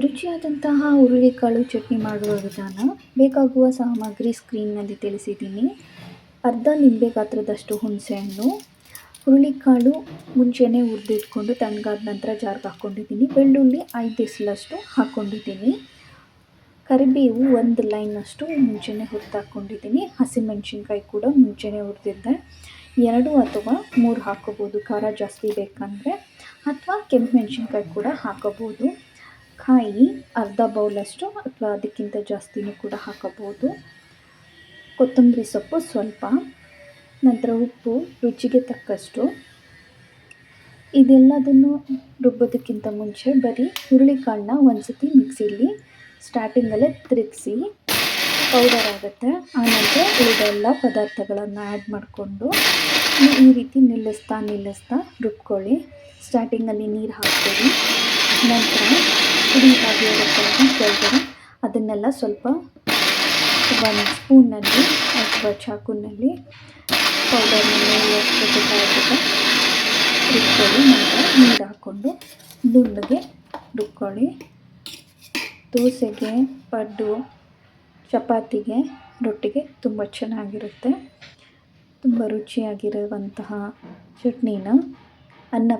ರುಚಿಯಾದಂತಹ ಹುರುಳಿಕಾಳು ಚಟ್ನಿ ಮಾಡುವ ವಿಧಾನ. ಬೇಕಾಗುವ ಸಾಮಗ್ರಿ ಸ್ಕ್ರೀನ್ನಲ್ಲಿ ತಿಳಿಸಿದ್ದೀನಿ. ಅರ್ಧ ನಿಂಬೆ ಗಾತ್ರದಷ್ಟು ಹುಣಸೆಹಣ್ಣು, ಹುರುಳಿಕಾಳು ಮುಂಚೆನೇ ಹುರಿದಿಟ್ಕೊಂಡು ತಣ್ಣಗಾದ ನಂತರ ಜಾರ್ಗೆ ಹಾಕ್ಕೊಂಡಿದ್ದೀನಿ. ಬೆಳ್ಳುಳ್ಳಿ 5 ಎಸಳಷ್ಟು ಹಾಕ್ಕೊಂಡಿದ್ದೀನಿ. ಕರಿಬೇವು 1 ಲೈನಷ್ಟು ಮುಂಚೆನೇ ಹುರಿದಾಕ್ಕೊಂಡಿದ್ದೀನಿ. ಹಸಿಮೆಣಸಿನ್ಕಾಯಿ ಕೂಡ ಮುಂಚೆನೇ ಹುರಿದಿದ್ದೆ. 2 ಅಥವಾ 3 ಹಾಕೋಬೋದು ಖಾರ ಜಾಸ್ತಿ ಬೇಕಂದರೆ, ಅಥವಾ ಕೆಂಪು ಮೆಣಸಿನ್ಕಾಯಿ ಕೂಡ ಹಾಕೋಬೋದು. ಕಾಯಿ ಅರ್ಧ ಬೌಲಷ್ಟು ಅಥವಾ ಅದಕ್ಕಿಂತ ಜಾಸ್ತಿನೂ ಕೂಡ ಹಾಕೋಬೋದು. ಕೊತ್ತಂಬರಿ ಸೊಪ್ಪು ಸ್ವಲ್ಪ, ನಂತರ ಉಪ್ಪು ರುಚಿಗೆ ತಕ್ಕಷ್ಟು. ಇದೆಲ್ಲದನ್ನು ರುಬ್ಬೋದಕ್ಕಿಂತ ಮುಂಚೆ ಬರೀ ಹುರುಳಿಕಾಳನ್ನ ಒಂದು ಸತಿ ಮಿಕ್ಸಿಲಿ ಸ್ಟಾರ್ಟಿಂಗಲ್ಲೇ ತಿರುಗಿಸಿ ಪೌಡರ್ ಆಗುತ್ತೆ. ಆನಂತರ ಉಳಿದೆಲ್ಲ ಪದಾರ್ಥಗಳನ್ನು ಆ್ಯಡ್ ಮಾಡಿಕೊಂಡು ಈ ರೀತಿ ನಿಲ್ಲಿಸ್ತಾ ರುಬ್ಕೊಳ್ಳಿ. ಸ್ಟಾರ್ಟಿಂಗಲ್ಲಿ ನೀರು ಹಾಕ್ಕೊಳ್ಳಿ. ನಂತರ ಪುಡಿ ಆಗಿರುತ್ತೆ ಕೆಳಗಡೆ, ಅದನ್ನೆಲ್ಲ ಸ್ವಲ್ಪ 1 ಸ್ಪೂನಲ್ಲಿ ಅಥವಾ ಚಾಕುನಲ್ಲಿ ಪೌಡರ್ನ ಮೇಲೆ ರುಬ್ಕೊಳ್ಳಿ. ನಂತರ ನೀರು ಹಾಕ್ಕೊಂಡು ನುಣ್ಣಗೆ ರುಬ್ಕೊಳ್ಳಿ. ದೋಸೆಗೆ, ಪಡ್ಡು, ಚಪಾತಿಗೆ, ರೊಟ್ಟಿಗೆ ತುಂಬ ಚೆನ್ನಾಗಿರುತ್ತೆ. ತುಂಬ ರುಚಿಯಾಗಿರುವಂತಹ ಚಟ್ನಿನ ಅನ್ನ